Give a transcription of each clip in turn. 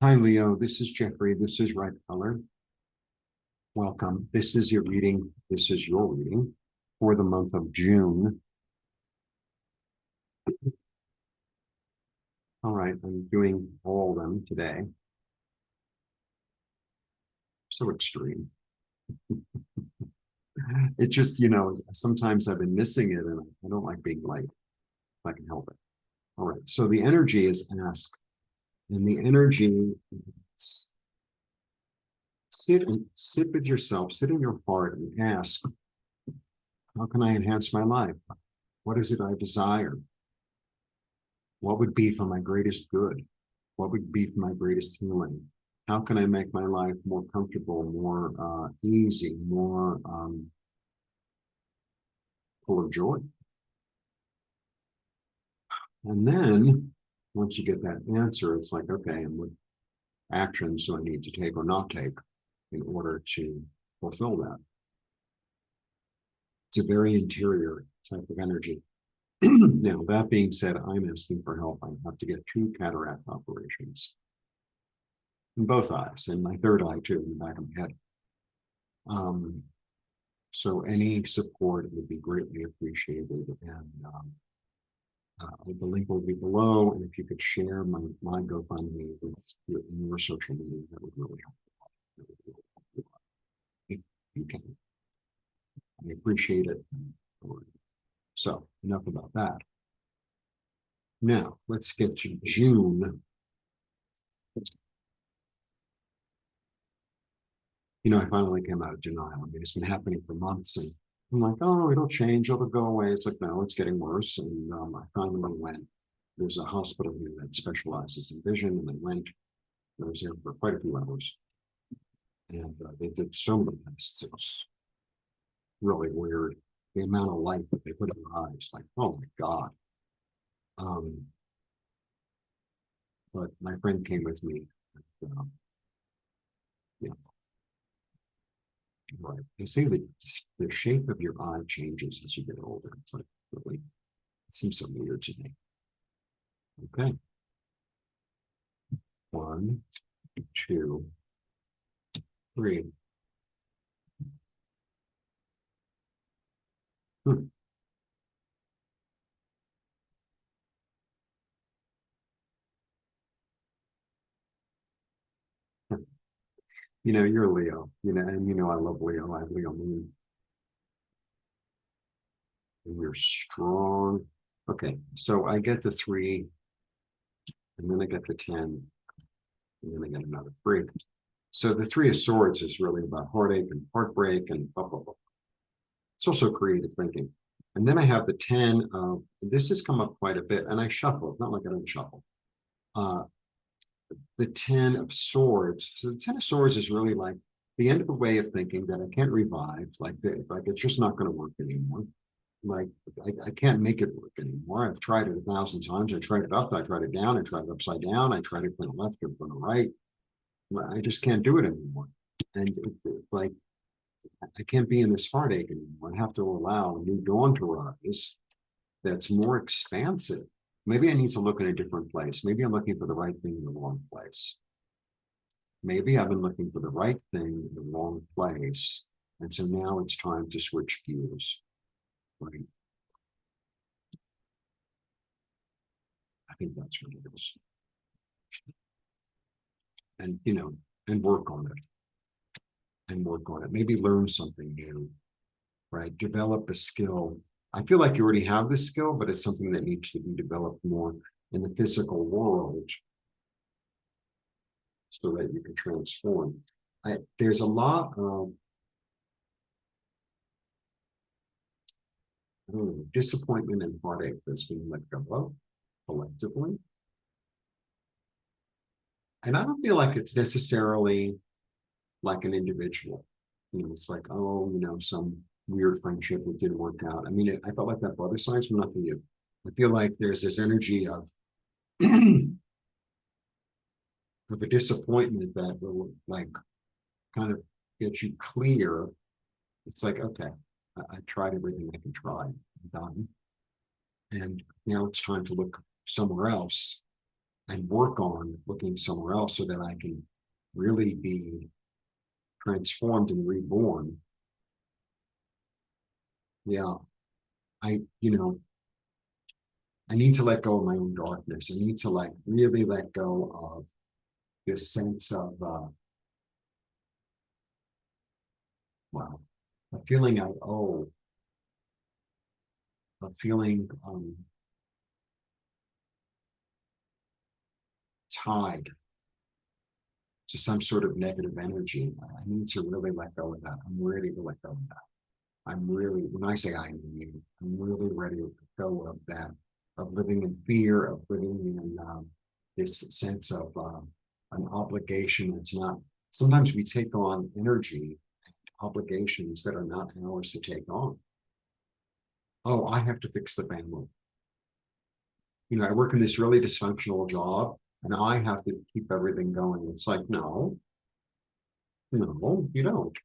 Hi, Leo. This is Jeffrey. This is Red Color. Welcome. This is your reading. This is your reading for the month of June. All right, I'm doing all of them today. So extreme. It just, sometimes I've been missing it and I don't like being late if I can help it. All right, so the energy is ask, and the energy is sit with yourself, sit in your heart and ask, how can I enhance my life? What is it I desire? What would be for my greatest good? What would be for my greatest healing? How can I make my life more comfortable, more easy, more full of joy? And then once you get that answer, it's like, okay, and what actions do I need to take or not take in order to fulfill that? It's a very interior type of energy. Now, that being said, I'm asking for help. I have to get 2 cataract operations in both eyes, and my third eye too, in the back of my head. So any support would be greatly appreciated. And the link will be below. And if you could share my GoFundMe with your social media, that would really help. If you can. I appreciate it. So enough about that. Now let's get to June. I finally came out of denial. I mean, it's been happening for months, and I'm like, oh, it'll change, it'll go away. It's like, no, it's getting worse. And I finally went. There's a hospital here that specializes in vision, and I went. I was there for quite a few hours, and they did so many tests. It was really weird. The amount of light that they put in your eyes, like, oh my God. But my friend came with me. And, yeah. Right. They say that the shape of your eye changes as you get older. It's like, really, it seems so weird to me. Okay. 1, 2, 3. Hmm. You're a Leo, and I love Leo. I have Leo moon. And you're strong. Okay, so I get the 3, and then I get the 10, and then I get another 3. So the 3 of Swords is really about heartache and heartbreak and blah, blah, blah. It's also creative thinking. And then I have the 10 of, this has come up quite a bit, and I shuffle. It's not like I don't shuffle. The 10 of Swords. So the 10 of Swords is really like the end of a way of thinking that I can't revive. Like it's just not going to work anymore. Like I can't make it work anymore. I've tried it 1,000 times. I tried it up, I tried it down, I tried it upside down, I tried it from the left or from the right. I just can't do it anymore. And like I can't be in this heartache anymore. I have to allow a new dawn to rise that's more expansive. Maybe I need to look in a different place. Maybe I'm looking for the right thing in the wrong place. Maybe I've been looking for the right thing in the wrong place. And so now it's time to switch gears. Right? I think that's what it is. And, and work on it. And work on it. Maybe learn something new, right? Develop a skill. I feel like you already have this skill, but it's something that needs to be developed more in the physical world so that you can transform. There's a lot of disappointment and heartache that's being let go of collectively. And I don't feel like it's necessarily like an individual. It's like, oh, some weird friendship that didn't work out. I mean, I felt like that for other signs, but not for you. I feel like there's this energy of of a disappointment that will like kind of get you clear. It's like, okay, I tried everything I can try. I'm done. And now it's time to look somewhere else and work on looking somewhere else so that I can really be transformed and reborn. Yeah, I need to let go of my own darkness. I need to like really let go of this sense of, wow, a feeling I owe, a feeling tied to some sort of negative energy. I need to really let go of that. I'm ready to let go of that. I'm really, when I say I mean, I'm really ready to let go of that, of living in fear, of living in this sense of an obligation that's not. Sometimes we take on energy, obligations that are not ours to take on. Oh, I have to fix the family. I work in this really dysfunctional job and I have to keep everything going. It's like, no, no, you don't.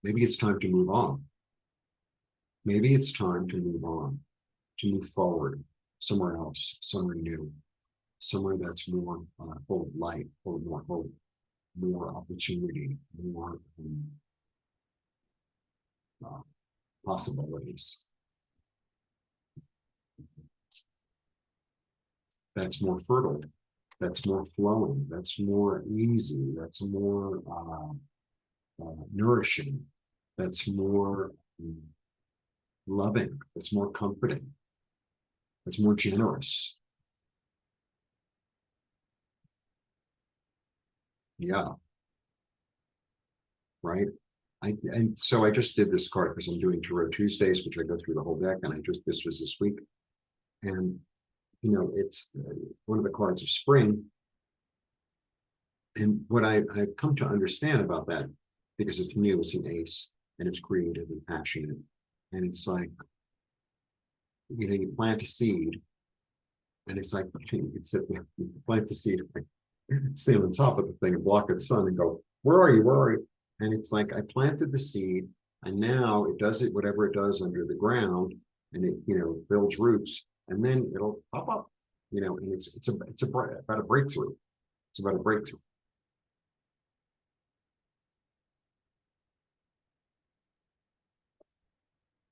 Maybe it's time to move on. Maybe it's time to move on, to move forward somewhere else, somewhere new, somewhere that's more full of light, full of more hope, more opportunity, more uh, possibilities. That's more fertile, that's more flowing, that's more easy, that's more nourishing, that's more loving, that's more comforting, that's more generous. Yeah, right. And so I just did this card because I'm doing Tarot Tuesdays, which I go through the whole deck, and this was this week, and it's one of the cards of spring. And what I've come to understand about that, because it's new, it's an ace, and it's creative and passionate, and it's like, you plant a seed, and it's like you could sit there, you plant the seed, like stand on top of the thing and block its sun and go, where are you? Where are you? And it's like I planted the seed, and now it does it whatever it does under the ground, and it builds roots, and then it'll pop up, and it's about a breakthrough. It's about a breakthrough.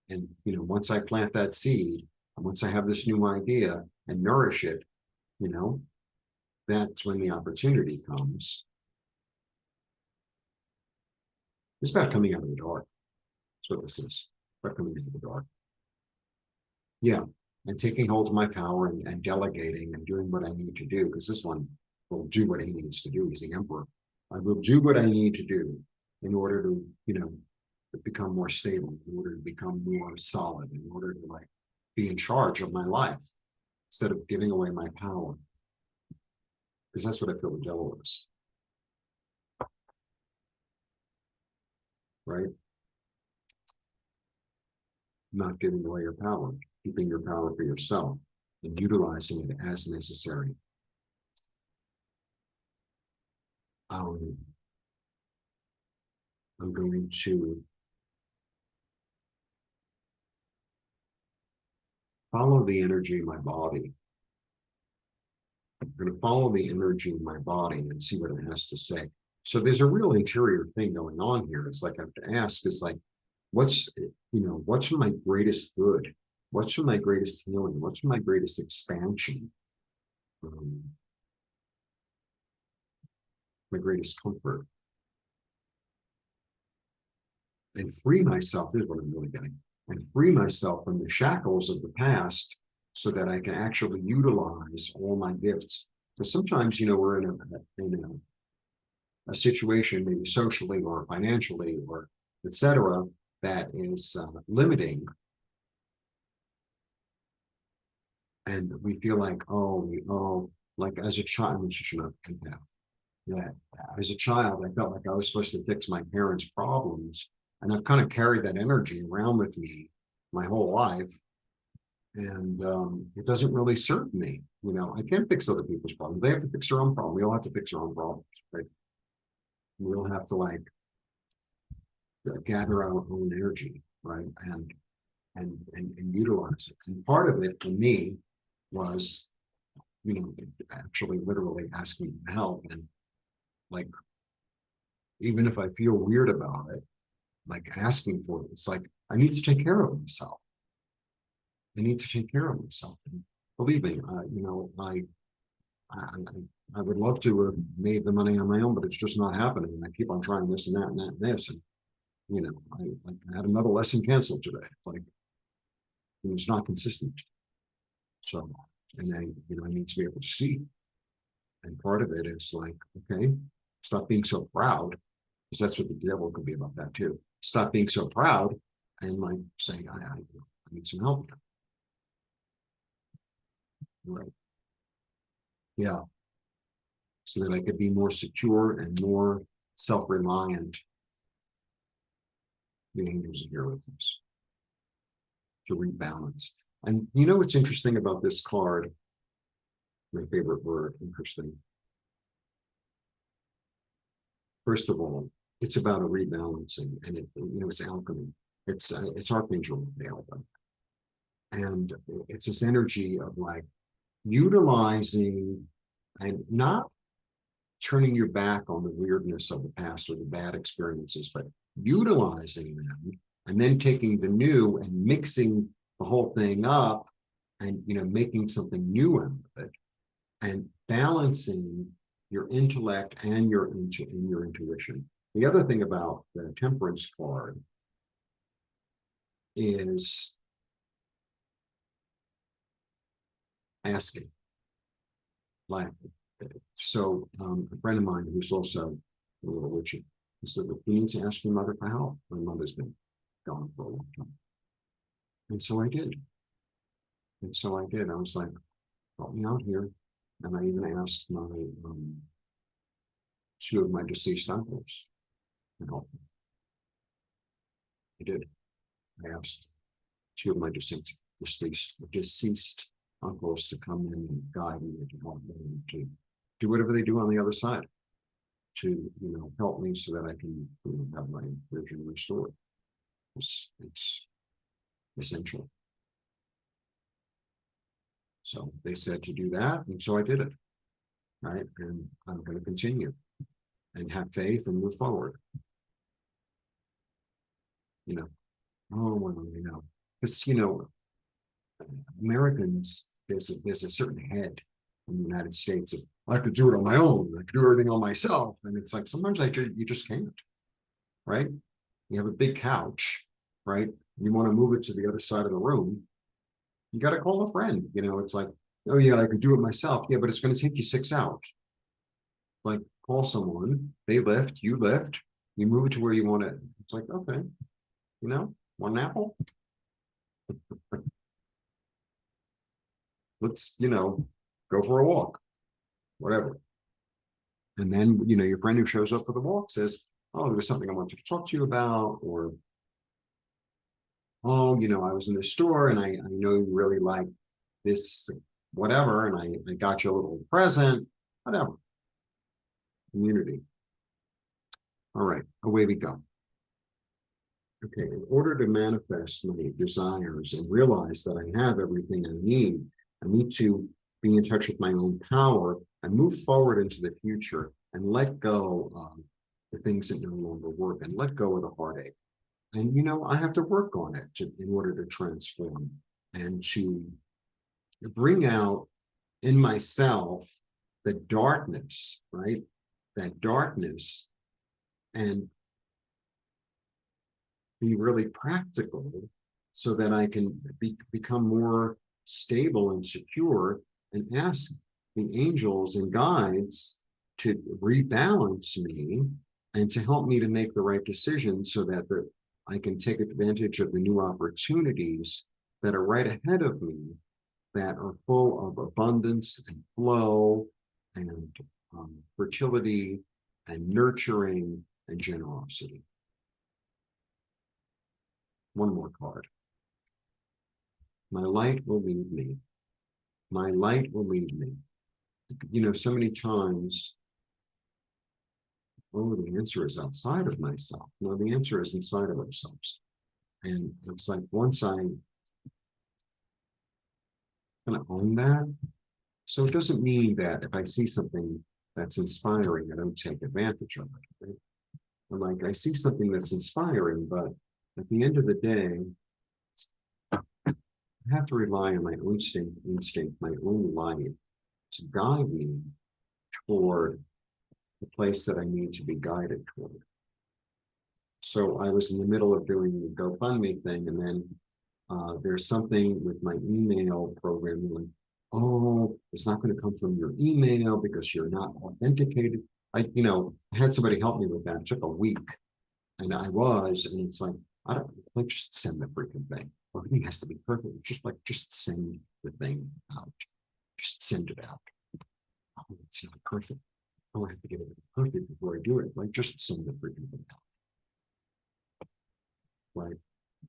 And once I plant that seed, and once I have this new idea and nourish it, you know, that's when the opportunity comes. It's about coming out of the dark. That's what this is. About coming into the dark. Yeah. And taking hold of my power and delegating and doing what I need to do, because this one will do what he needs to do. He's the emperor. I will do what I need to do in order to, become more stable, in order to become more solid, in order to like be in charge of my life instead of giving away my power. Because that's what I feel the devil is. Right? Not giving away your power, keeping your power for yourself and utilizing it as necessary. I'm going to follow the energy in my body. I'm going to follow the energy in my body and see what it has to say. So there's a real interior thing going on here. It's like I have to ask, is like, what's for my greatest good? What's for my greatest healing? What's for my greatest expansion? My greatest comfort. And free myself, this is what I'm really getting, and free myself from the shackles of the past so that I can actually utilize all my gifts. Because sometimes, we're in a situation, maybe socially or financially or etc., that is limiting. And we feel like, like as a child, I'm such an empath. Yeah, as a child, I felt like I was supposed to fix my parents' problems. And I've kind of carried that energy around with me my whole life. And it doesn't really serve me. I can't fix other people's problems. They have to fix their own problem. We all have to fix our own problems. Right? We all have to like gather our own energy, right? And utilize it. And part of it for me was actually literally asking for help. And like, even if I feel weird about it, like asking for it, it's like, I need to take care of myself. I need to take care of myself. And believe me, I, I would love to have made the money on my own, but it's just not happening. And I keep on trying this and that and that and this. And, I had another lesson canceled today. Like, it's not consistent. So, and I need to be able to see. And part of it is like, okay, stop being so proud, because that's what the devil could be about that too. Stop being so proud and like saying, I need some help here. Right. Yeah. So that I could be more secure and more self-reliant. The angels are here with us to rebalance. And what's interesting about this card? My favorite word, interesting. First of all, it's about a rebalancing, and it's alchemy. It's Archangel Alpha, and it's this energy of like utilizing and not turning your back on the weirdness of the past or the bad experiences, but utilizing them and then taking the new and mixing the whole thing up and making something new out of it, and balancing your intellect and your intuition. The other thing about the Temperance card is asking. Like, so a friend of mine who's also a little witchy, he said, "Look, you need to ask your mother for help. My mother's been gone for a long time." And so I did. I was like, help me out here. And I even asked my two of my deceased uncles to help me. I did. I asked two of my deceased uncles to come in and guide me and to help me and to do whatever they do on the other side to help me so that I can have my vision restored. It's essential. So they said to do that, and so I did it. Right, and I'm going to continue and have faith and move forward. Oh well, because Americans, there's a certain head in the United States of, I could do it on my own. I could do everything on myself, and it's like sometimes you just can't. Right? You have a big couch, right? You want to move it to the other side of the room. You got to call a friend. It's like, oh yeah, I could do it myself. Yeah, but it's going to take you 6 hours. Like, call someone, they lift, you move it to where you want it. It's like, okay, one apple. Let's, go for a walk, whatever. And then, your friend who shows up for the walk says, oh, there was something I wanted to talk to you about, or, oh, I was in the store and I know you really like this, whatever, and I got you a little present, whatever. Community. All right, away we go. Okay, in order to manifest my desires and realize that I have everything I need to be in touch with my own power and move forward into the future and let go of the things that no longer work and let go of the heartache. And, I have to work on it in order to transform and to bring out in myself the darkness, right? That darkness, and be really practical so that I can become more stable and secure, and ask the angels and guides to rebalance me and to help me to make the right decisions so that I can take advantage of the new opportunities that are right ahead of me, that are full of abundance and flow and fertility and nurturing and generosity. One more card. My light will lead me. My light will lead me. So many times, oh, the answer is outside of myself. No, the answer is inside of ourselves. And it's like once I kind of own that, So it doesn't mean that if I see something that's inspiring, I don't take advantage of it. Right? I'm like, I see something that's inspiring, but at the end of the day, I have to rely on my own instinct, my own light to guide me toward the place that I need to be guided toward. So I was in the middle of doing the GoFundMe thing, and then there's something with my email program, like, oh, it's not going to come from your email because you're not authenticated. I had somebody help me with that. It took a week, and and it's like, I don't like just send the freaking thing. Everything has to be perfect. Just send the thing out. Just send it out. Oh, it's not perfect. Oh, I have to get it perfect before I do it. Like, just send the freaking thing out. Right.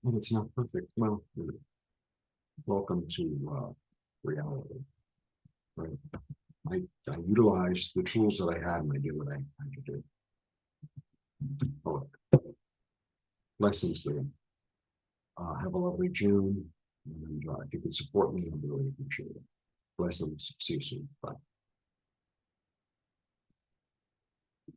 And it's not perfect. Well, welcome to reality. Right. I utilized the tools that I had and I did what I had to do. Oh, blessings there. Have a lovely June. And if you could support me, I'd really appreciate it. Blessings. See you soon. Bye.